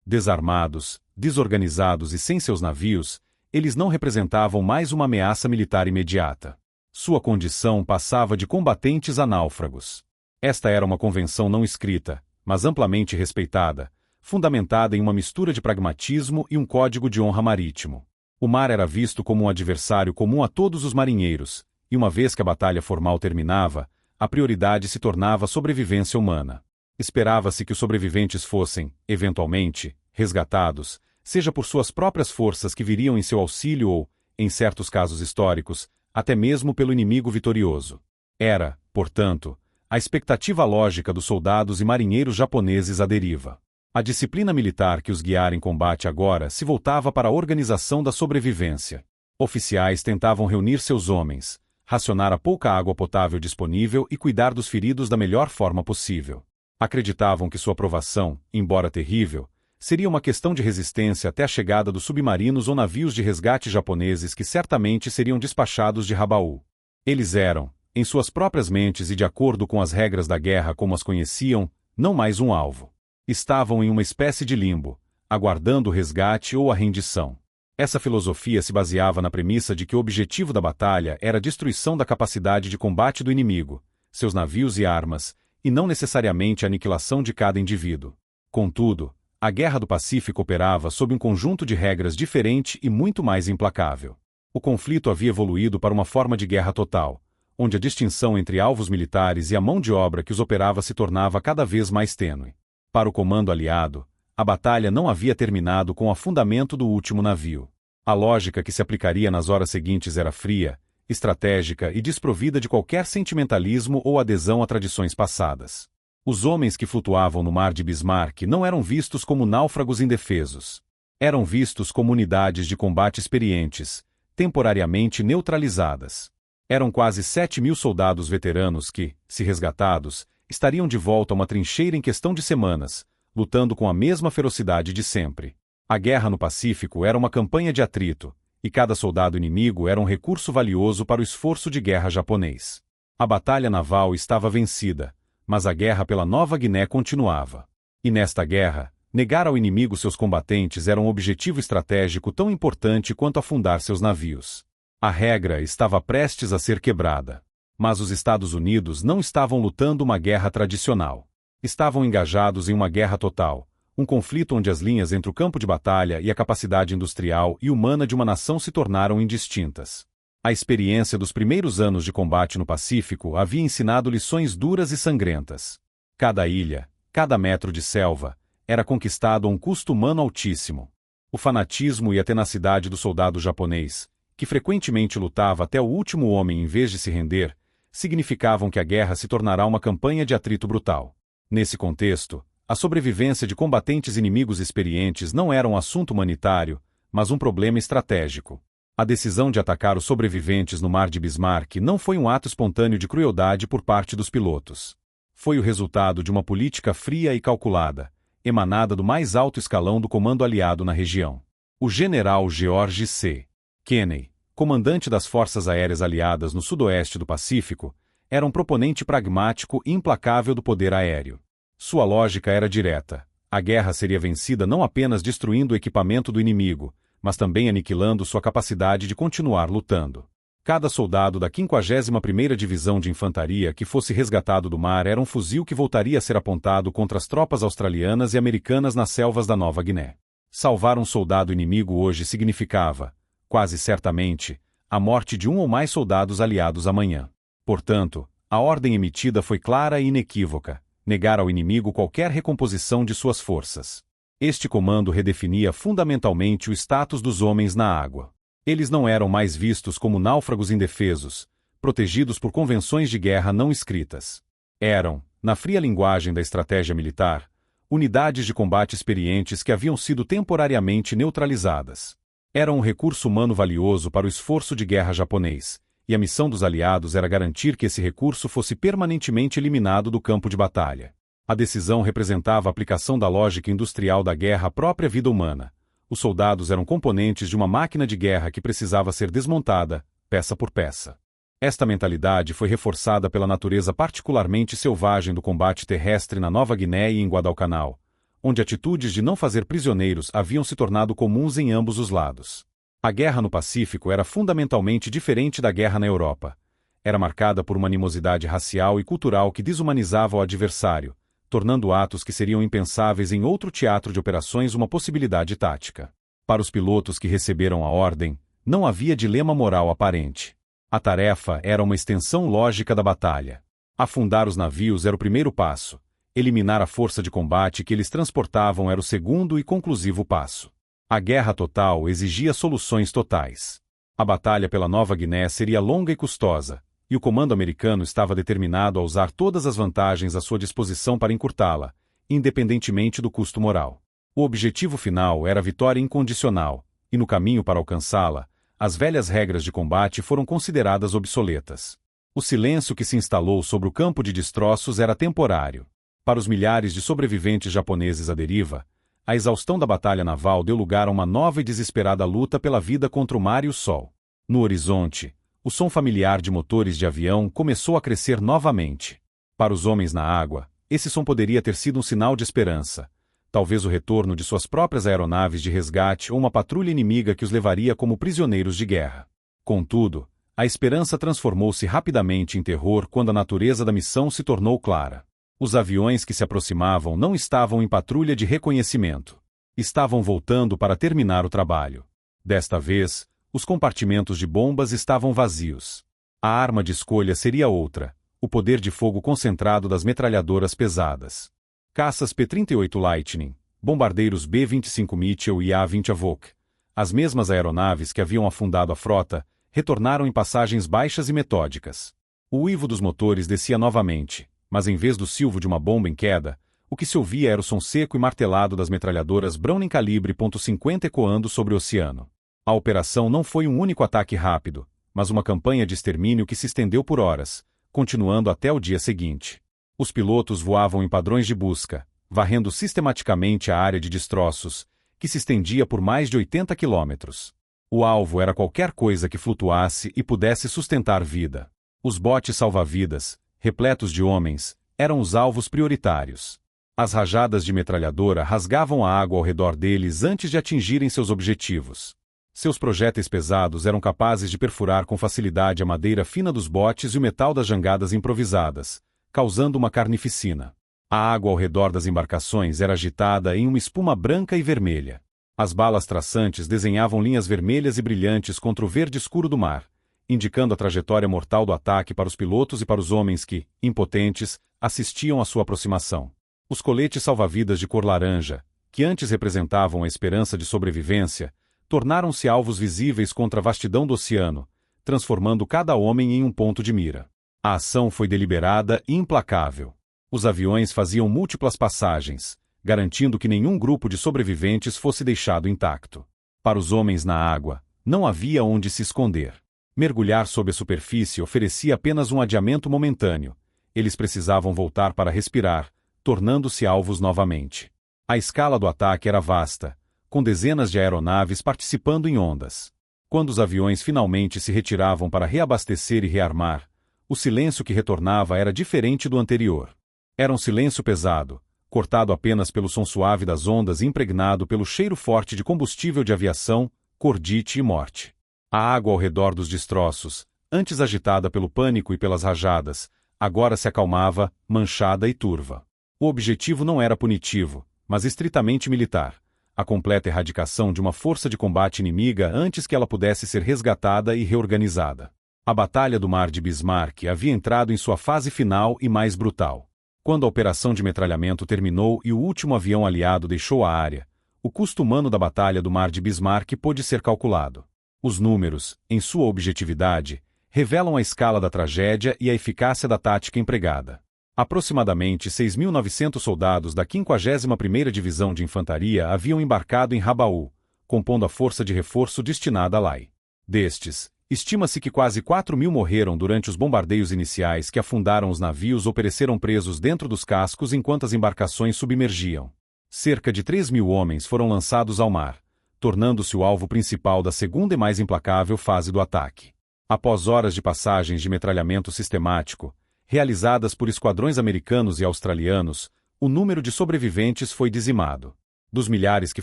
Desarmados, desorganizados e sem seus navios, eles não representavam mais uma ameaça militar imediata. Sua condição passava de combatentes a náufragos. Esta era uma convenção não escrita, mas amplamente respeitada, fundamentada em uma mistura de pragmatismo e um código de honra marítimo. O mar era visto como um adversário comum a todos os marinheiros, e uma vez que a batalha formal terminava, a prioridade se tornava a sobrevivência humana. Esperava-se que os sobreviventes fossem, eventualmente, resgatados, seja por suas próprias forças que viriam em seu auxílio ou, em certos casos históricos, até mesmo pelo inimigo vitorioso. Era, portanto, a expectativa lógica dos soldados e marinheiros japoneses à deriva. A disciplina militar que os guiara em combate agora se voltava para a organização da sobrevivência. Oficiais tentavam reunir seus homens, racionar a pouca água potável disponível e cuidar dos feridos da melhor forma possível. Acreditavam que sua provação, embora terrível, seria uma questão de resistência até a chegada dos submarinos ou navios de resgate japoneses que certamente seriam despachados de Rabaul. Eles eram, em suas próprias mentes e de acordo com as regras da guerra como as conheciam, não mais um alvo. Estavam em uma espécie de limbo, aguardando o resgate ou a rendição. Essa filosofia se baseava na premissa de que o objetivo da batalha era a destruição da capacidade de combate do inimigo, seus navios e armas, e não necessariamente a aniquilação de cada indivíduo. Contudo, a Guerra do Pacífico operava sob um conjunto de regras diferente e muito mais implacável. O conflito havia evoluído para uma forma de guerra total, onde a distinção entre alvos militares e a mão de obra que os operava se tornava cada vez mais tênue. Para o comando aliado, a batalha não havia terminado com o afundamento do último navio. A lógica que se aplicaria nas horas seguintes era fria, estratégica e desprovida de qualquer sentimentalismo ou adesão a tradições passadas. Os homens que flutuavam no mar de Bismarck não eram vistos como náufragos indefesos. Eram vistos como unidades de combate experientes, temporariamente neutralizadas. Eram quase 7.000 soldados veteranos que, se resgatados, estariam de volta a uma trincheira em questão de semanas, lutando com a mesma ferocidade de sempre. A guerra no Pacífico era uma campanha de atrito, e cada soldado inimigo era um recurso valioso para o esforço de guerra japonês. A batalha naval estava vencida, mas a guerra pela Nova Guiné continuava. E nesta guerra, negar ao inimigo seus combatentes era um objetivo estratégico tão importante quanto afundar seus navios. A regra estava prestes a ser quebrada. Mas os Estados Unidos não estavam lutando uma guerra tradicional. Estavam engajados em uma guerra total, um conflito onde as linhas entre o campo de batalha e a capacidade industrial e humana de uma nação se tornaram indistintas. A experiência dos primeiros anos de combate no Pacífico havia ensinado lições duras e sangrentas. Cada ilha, cada metro de selva, era conquistado a um custo humano altíssimo. O fanatismo e a tenacidade do soldado japonês, que frequentemente lutava até o último homem em vez de se render, significavam que a guerra se tornará uma campanha de atrito brutal. Nesse contexto, a sobrevivência de combatentes inimigos experientes não era um assunto humanitário, mas um problema estratégico. A decisão de atacar os sobreviventes no Mar de Bismarck não foi um ato espontâneo de crueldade por parte dos pilotos. Foi o resultado de uma política fria e calculada, emanada do mais alto escalão do comando aliado na região. O general George C. Kenney, comandante das Forças Aéreas Aliadas no sudoeste do Pacífico, era um proponente pragmático e implacável do poder aéreo. Sua lógica era direta. A guerra seria vencida não apenas destruindo o equipamento do inimigo, mas também aniquilando sua capacidade de continuar lutando. Cada soldado da 51ª Divisão de Infantaria que fosse resgatado do mar era um fuzil que voltaria a ser apontado contra as tropas australianas e americanas nas selvas da Nova Guiné. Salvar um soldado inimigo hoje significava, quase certamente, a morte de um ou mais soldados aliados amanhã. Portanto, a ordem emitida foi clara e inequívoca: negar ao inimigo qualquer recomposição de suas forças. Este comando redefinia fundamentalmente o status dos homens na água. Eles não eram mais vistos como náufragos indefesos, protegidos por convenções de guerra não escritas. Eram, na fria linguagem da estratégia militar, unidades de combate experientes que haviam sido temporariamente neutralizadas. Eram um recurso humano valioso para o esforço de guerra japonês, e a missão dos aliados era garantir que esse recurso fosse permanentemente eliminado do campo de batalha. A decisão representava a aplicação da lógica industrial da guerra à própria vida humana. Os soldados eram componentes de uma máquina de guerra que precisava ser desmontada, peça por peça. Esta mentalidade foi reforçada pela natureza particularmente selvagem do combate terrestre na Nova Guiné e em Guadalcanal, onde atitudes de não fazer prisioneiros haviam se tornado comuns em ambos os lados. A guerra no Pacífico era fundamentalmente diferente da guerra na Europa. Era marcada por uma animosidade racial e cultural que desumanizava o adversário, tornando atos que seriam impensáveis em outro teatro de operações uma possibilidade tática. Para os pilotos que receberam a ordem, não havia dilema moral aparente. A tarefa era uma extensão lógica da batalha. Afundar os navios era o primeiro passo. Eliminar a força de combate que eles transportavam era o segundo e conclusivo passo. A guerra total exigia soluções totais. A batalha pela Nova Guiné seria longa e custosa, e o comando americano estava determinado a usar todas as vantagens à sua disposição para encurtá-la, independentemente do custo moral. O objetivo final era a vitória incondicional, e no caminho para alcançá-la, as velhas regras de combate foram consideradas obsoletas. O silêncio que se instalou sobre o campo de destroços era temporário. Para os milhares de sobreviventes japoneses à deriva, a exaustão da batalha naval deu lugar a uma nova e desesperada luta pela vida contra o mar e o sol. No horizonte, o som familiar de motores de avião começou a crescer novamente. Para os homens na água, esse som poderia ter sido um sinal de esperança. Talvez o retorno de suas próprias aeronaves de resgate ou uma patrulha inimiga que os levaria como prisioneiros de guerra. Contudo, a esperança transformou-se rapidamente em terror quando a natureza da missão se tornou clara. Os aviões que se aproximavam não estavam em patrulha de reconhecimento. Estavam voltando para terminar o trabalho. Desta vez, os compartimentos de bombas estavam vazios. A arma de escolha seria outra: o poder de fogo concentrado das metralhadoras pesadas. Caças P-38 Lightning, bombardeiros B-25 Mitchell e A-20 Havoc, as mesmas aeronaves que haviam afundado a frota, retornaram em passagens baixas e metódicas. O uivo dos motores descia novamente, mas em vez do silvo de uma bomba em queda, o que se ouvia era o som seco e martelado das metralhadoras Browning calibre .50 ecoando sobre o oceano. A operação não foi um único ataque rápido, mas uma campanha de extermínio que se estendeu por horas, continuando até o dia seguinte. Os pilotos voavam em padrões de busca, varrendo sistematicamente a área de destroços, que se estendia por mais de 80 quilômetros. O alvo era qualquer coisa que flutuasse e pudesse sustentar vida. Os botes salva-vidas, repletos de homens, eram os alvos prioritários. As rajadas de metralhadora rasgavam a água ao redor deles antes de atingirem seus objetivos. Seus projéteis pesados eram capazes de perfurar com facilidade a madeira fina dos botes e o metal das jangadas improvisadas, causando uma carnificina. A água ao redor das embarcações era agitada em uma espuma branca e vermelha. As balas traçantes desenhavam linhas vermelhas e brilhantes contra o verde escuro do mar, indicando a trajetória mortal do ataque para os pilotos e para os homens que, impotentes, assistiam à sua aproximação. Os coletes salva-vidas de cor laranja, que antes representavam a esperança de sobrevivência, tornaram-se alvos visíveis contra a vastidão do oceano, transformando cada homem em um ponto de mira. A ação foi deliberada e implacável. Os aviões faziam múltiplas passagens, garantindo que nenhum grupo de sobreviventes fosse deixado intacto. Para os homens na água, não havia onde se esconder. Mergulhar sob a superfície oferecia apenas um adiamento momentâneo. Eles precisavam voltar para respirar, tornando-se alvos novamente. A escala do ataque era vasta, com dezenas de aeronaves participando em ondas. Quando os aviões finalmente se retiravam para reabastecer e rearmar, o silêncio que retornava era diferente do anterior. Era um silêncio pesado, cortado apenas pelo som suave das ondas e impregnado pelo cheiro forte de combustível de aviação, cordite e morte. A água ao redor dos destroços, antes agitada pelo pânico e pelas rajadas, agora se acalmava, manchada e turva. O objetivo não era punitivo, mas estritamente militar. A completa erradicação de uma força de combate inimiga antes que ela pudesse ser resgatada e reorganizada. A Batalha do Mar de Bismarck havia entrado em sua fase final e mais brutal. Quando a operação de metralhamento terminou e o último avião aliado deixou a área, o custo humano da Batalha do Mar de Bismarck pôde ser calculado. Os números, em sua objetividade, revelam a escala da tragédia e a eficácia da tática empregada. Aproximadamente 6.900 soldados da 51ª Divisão de Infantaria haviam embarcado em Rabaul, compondo a força de reforço destinada a Lai. Destes, estima-se que quase 4.000 morreram durante os bombardeios iniciais que afundaram os navios ou pereceram presos dentro dos cascos enquanto as embarcações submergiam. Cerca de 3.000 homens foram lançados ao mar, tornando-se o alvo principal da segunda e mais implacável fase do ataque. Após horas de passagens de metralhamento sistemático, realizadas por esquadrões americanos e australianos, o número de sobreviventes foi dizimado. Dos milhares que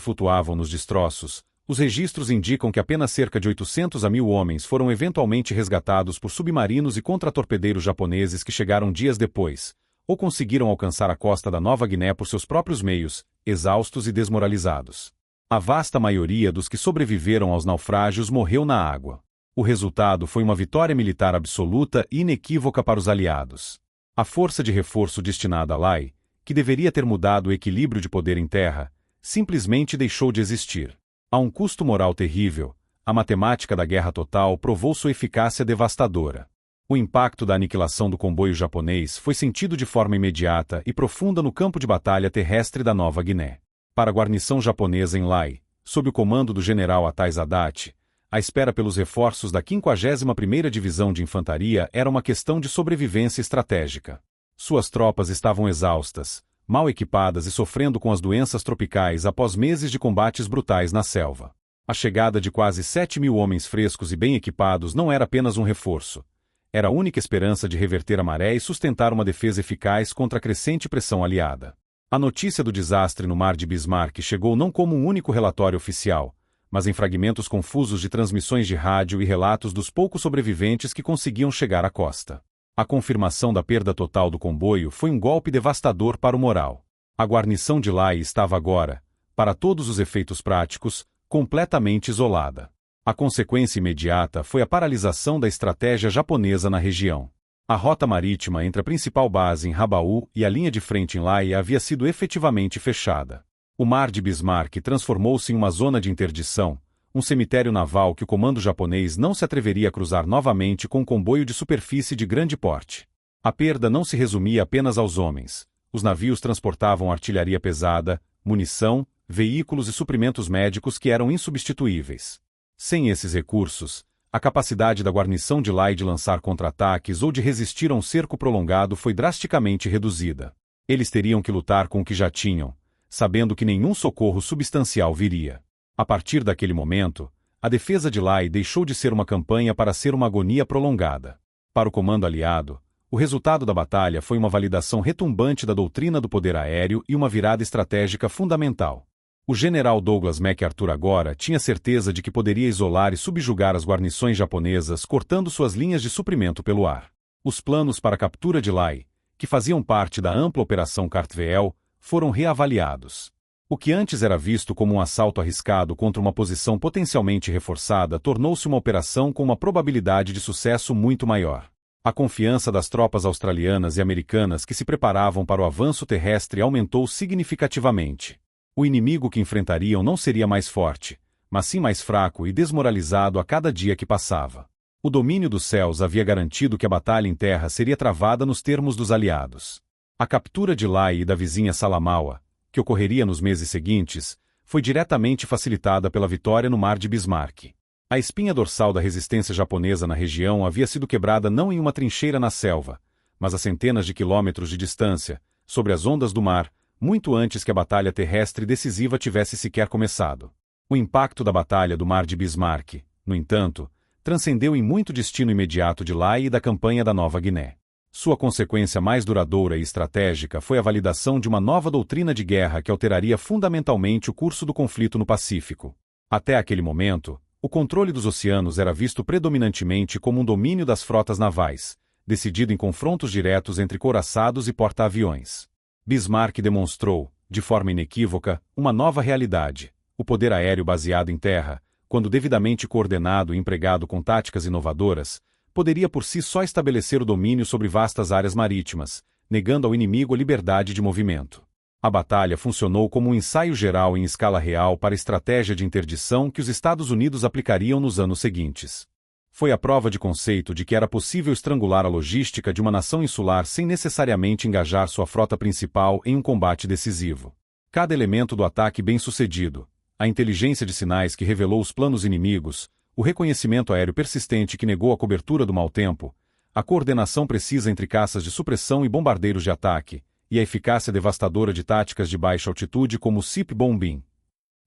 flutuavam nos destroços, os registros indicam que apenas cerca de 800 a 1.000 homens foram eventualmente resgatados por submarinos e contratorpedeiros japoneses que chegaram dias depois, ou conseguiram alcançar a costa da Nova Guiné por seus próprios meios, exaustos e desmoralizados. A vasta maioria dos que sobreviveram aos naufrágios morreu na água. O resultado foi uma vitória militar absoluta e inequívoca para os aliados. A força de reforço destinada a Lai, que deveria ter mudado o equilíbrio de poder em terra, simplesmente deixou de existir. A um custo moral terrível, a matemática da guerra total provou sua eficácia devastadora. O impacto da aniquilação do comboio japonês foi sentido de forma imediata e profunda no campo de batalha terrestre da Nova Guiné. Para a guarnição japonesa em Lai, sob o comando do general Atai Zadate, a espera pelos reforços da 51ª Divisão de Infantaria era uma questão de sobrevivência estratégica. Suas tropas estavam exaustas, mal equipadas e sofrendo com as doenças tropicais após meses de combates brutais na selva. A chegada de quase 7.000 homens frescos e bem equipados não era apenas um reforço. Era a única esperança de reverter a maré e sustentar uma defesa eficaz contra a crescente pressão aliada. A notícia do desastre no Mar de Bismarck chegou não como um único relatório oficial, mas em fragmentos confusos de transmissões de rádio e relatos dos poucos sobreviventes que conseguiam chegar à costa. A confirmação da perda total do comboio foi um golpe devastador para o moral. A guarnição de Lai estava agora, para todos os efeitos práticos, completamente isolada. A consequência imediata foi a paralisação da estratégia japonesa na região. A rota marítima entre a principal base em Rabaul e a linha de frente em Lai havia sido efetivamente fechada. O Mar de Bismarck transformou-se em uma zona de interdição, um cemitério naval que o comando japonês não se atreveria a cruzar novamente com um comboio de superfície de grande porte. A perda não se resumia apenas aos homens. Os navios transportavam artilharia pesada, munição, veículos e suprimentos médicos que eram insubstituíveis. Sem esses recursos, a capacidade da guarnição de Lai de lançar contra-ataques ou de resistir a um cerco prolongado foi drasticamente reduzida. Eles teriam que lutar com o que já tinham, sabendo que nenhum socorro substancial viria. A partir daquele momento, a defesa de Lai deixou de ser uma campanha para ser uma agonia prolongada. Para o comando aliado, o resultado da batalha foi uma validação retumbante da doutrina do poder aéreo e uma virada estratégica fundamental. O general Douglas MacArthur agora tinha certeza de que poderia isolar e subjugar as guarnições japonesas cortando suas linhas de suprimento pelo ar. Os planos para a captura de Lai, que faziam parte da ampla Operação Cartwheel, foram reavaliados. O que antes era visto como um assalto arriscado contra uma posição potencialmente reforçada tornou-se uma operação com uma probabilidade de sucesso muito maior. A confiança das tropas australianas e americanas que se preparavam para o avanço terrestre aumentou significativamente. O inimigo que enfrentariam não seria mais forte, mas sim mais fraco e desmoralizado a cada dia que passava. O domínio dos céus havia garantido que a batalha em terra seria travada nos termos dos aliados. A captura de Lai e da vizinha Salamaua, que ocorreria nos meses seguintes, foi diretamente facilitada pela vitória no Mar de Bismarck. A espinha dorsal da resistência japonesa na região havia sido quebrada não em uma trincheira na selva, mas a centenas de quilômetros de distância, sobre as ondas do mar, muito antes que a batalha terrestre decisiva tivesse sequer começado. O impacto da batalha do Mar de Bismarck, no entanto, transcendeu em muito o destino imediato de Lai e da campanha da Nova Guiné. Sua consequência mais duradoura e estratégica foi a validação de uma nova doutrina de guerra que alteraria fundamentalmente o curso do conflito no Pacífico. Até aquele momento, o controle dos oceanos era visto predominantemente como um domínio das frotas navais, decidido em confrontos diretos entre couraçados e porta-aviões. Bismarck demonstrou, de forma inequívoca, uma nova realidade: o poder aéreo baseado em terra, quando devidamente coordenado e empregado com táticas inovadoras, poderia por si só estabelecer o domínio sobre vastas áreas marítimas, negando ao inimigo a liberdade de movimento. A batalha funcionou como um ensaio geral em escala real para a estratégia de interdição que os Estados Unidos aplicariam nos anos seguintes. Foi a prova de conceito de que era possível estrangular a logística de uma nação insular sem necessariamente engajar sua frota principal em um combate decisivo. Cada elemento do ataque bem-sucedido, a inteligência de sinais que revelou os planos inimigos, o reconhecimento aéreo persistente que negou a cobertura do mau tempo, a coordenação precisa entre caças de supressão e bombardeiros de ataque, e a eficácia devastadora de táticas de baixa altitude como o SIP Bombing,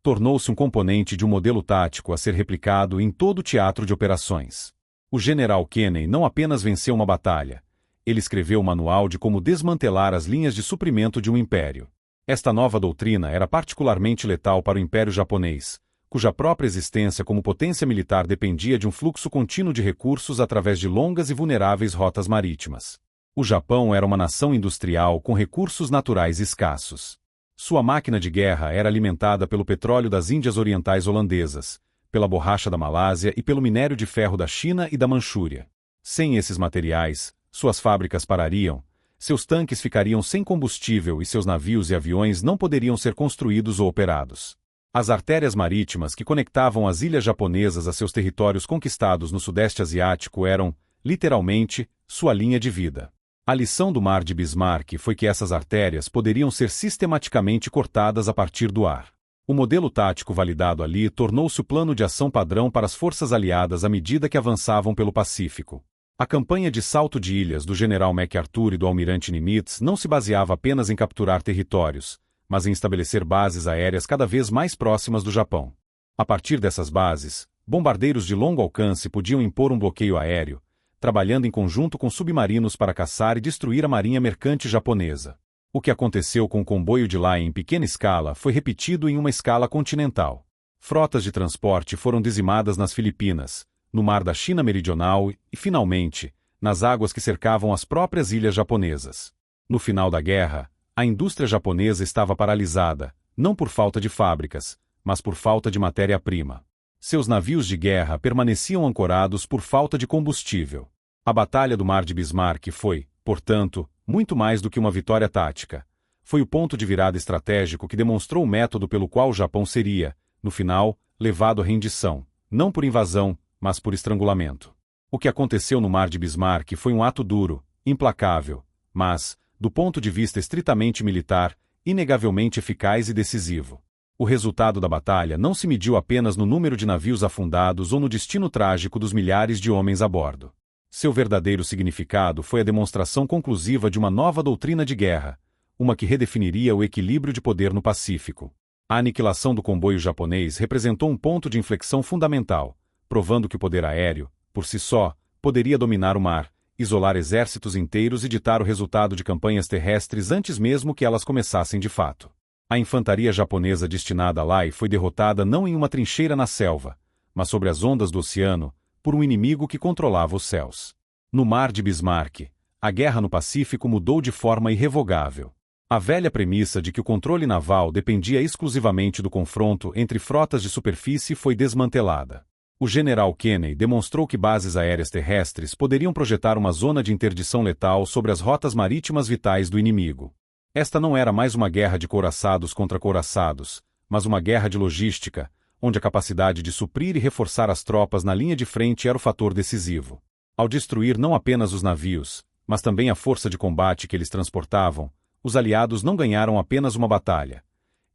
tornou-se um componente de um modelo tático a ser replicado em todo o teatro de operações. O general Kenney não apenas venceu uma batalha, ele escreveu um manual de como desmantelar as linhas de suprimento de um império. Esta nova doutrina era particularmente letal para o Império Japonês, cuja própria existência como potência militar dependia de um fluxo contínuo de recursos através de longas e vulneráveis rotas marítimas. O Japão era uma nação industrial com recursos naturais escassos. Sua máquina de guerra era alimentada pelo petróleo das Índias Orientais holandesas, pela borracha da Malásia e pelo minério de ferro da China e da Manchúria. Sem esses materiais, suas fábricas parariam, seus tanques ficariam sem combustível e seus navios e aviões não poderiam ser construídos ou operados. As artérias marítimas que conectavam as ilhas japonesas a seus territórios conquistados no Sudeste Asiático eram, literalmente, sua linha de vida. A lição do Mar de Bismarck foi que essas artérias poderiam ser sistematicamente cortadas a partir do ar. O modelo tático validado ali tornou-se o plano de ação padrão para as forças aliadas à medida que avançavam pelo Pacífico. A campanha de salto de ilhas do general MacArthur e do almirante Nimitz não se baseava apenas em capturar territórios, mas em estabelecer bases aéreas cada vez mais próximas do Japão. A partir dessas bases, bombardeiros de longo alcance podiam impor um bloqueio aéreo, trabalhando em conjunto com submarinos para caçar e destruir a marinha mercante japonesa. O que aconteceu com o comboio de Lai em pequena escala foi repetido em uma escala continental. Frotas de transporte foram dizimadas nas Filipinas, no mar da China Meridional e, finalmente, nas águas que cercavam as próprias ilhas japonesas. No final da guerra, a indústria japonesa estava paralisada, não por falta de fábricas, mas por falta de matéria-prima. Seus navios de guerra permaneciam ancorados por falta de combustível. A Batalha do Mar de Bismarck foi, portanto, muito mais do que uma vitória tática. foi o ponto de virada estratégico que demonstrou o método pelo qual o Japão seria, no final, levado à rendição, não por invasão, mas por estrangulamento. O que aconteceu no Mar de Bismarck foi um ato duro, implacável, mas, do ponto de vista estritamente militar, inegavelmente eficaz e decisivo. O resultado da batalha não se mediu apenas no número de navios afundados ou no destino trágico dos milhares de homens a bordo. Seu verdadeiro significado foi a demonstração conclusiva de uma nova doutrina de guerra, uma que redefiniria o equilíbrio de poder no Pacífico. A aniquilação do comboio japonês representou um ponto de inflexão fundamental, provando que o poder aéreo, por si só, poderia dominar o mar, isolar exércitos inteiros e ditar o resultado de campanhas terrestres antes mesmo que elas começassem de fato. A infantaria japonesa destinada a Lai foi derrotada não em uma trincheira na selva, mas sobre as ondas do oceano, por um inimigo que controlava os céus. No Mar de Bismarck, a guerra no Pacífico mudou de forma irrevogável. A velha premissa de que o controle naval dependia exclusivamente do confronto entre frotas de superfície foi desmantelada. O general Kenney demonstrou que bases aéreas terrestres poderiam projetar uma zona de interdição letal sobre as rotas marítimas vitais do inimigo. Esta não era mais uma guerra de couraçados contra couraçados, mas uma guerra de logística, onde a capacidade de suprir e reforçar as tropas na linha de frente era o fator decisivo. Ao destruir não apenas os navios, mas também a força de combate que eles transportavam, os aliados não ganharam apenas uma batalha.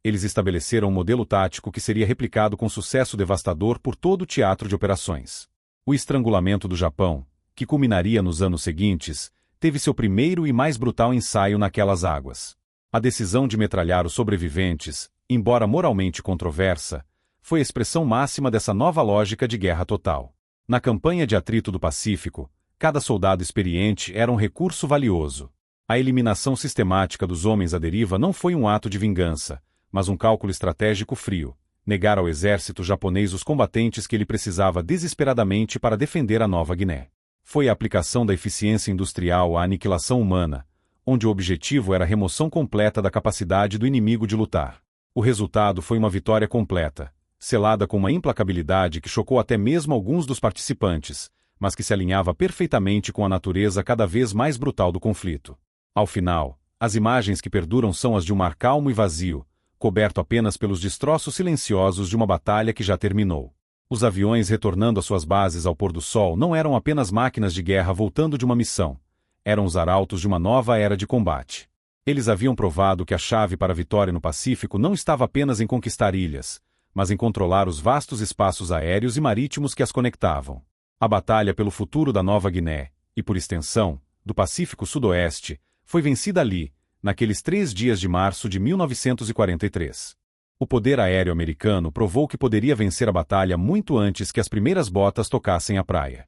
Eles estabeleceram um modelo tático que seria replicado com sucesso devastador por todo o teatro de operações. O estrangulamento do Japão, que culminaria nos anos seguintes, teve seu primeiro e mais brutal ensaio naquelas águas. A decisão de metralhar os sobreviventes, embora moralmente controversa, foi a expressão máxima dessa nova lógica de guerra total. Na campanha de atrito do Pacífico, cada soldado experiente era um recurso valioso. A eliminação sistemática dos homens à deriva não foi um ato de vingança, mas um cálculo estratégico frio, negar ao exército japonês os combatentes que ele precisava desesperadamente para defender a Nova Guiné. Foi a aplicação da eficiência industrial à aniquilação humana, onde o objetivo era a remoção completa da capacidade do inimigo de lutar. O resultado foi uma vitória completa, selada com uma implacabilidade que chocou até mesmo alguns dos participantes, mas que se alinhava perfeitamente com a natureza cada vez mais brutal do conflito. Ao final, as imagens que perduram são as de um mar calmo e vazio, coberto apenas pelos destroços silenciosos de uma batalha que já terminou. Os aviões retornando às suas bases ao pôr do sol não eram apenas máquinas de guerra voltando de uma missão. Eram os arautos de uma nova era de combate. Eles haviam provado que a chave para a vitória no Pacífico não estava apenas em conquistar ilhas, mas em controlar os vastos espaços aéreos e marítimos que as conectavam. A batalha pelo futuro da Nova Guiné, e por extensão, do Pacífico Sudoeste, foi vencida ali, naqueles 3 dias de março de 1943. O poder aéreo americano provou que poderia vencer a batalha muito antes que as primeiras botas tocassem a praia.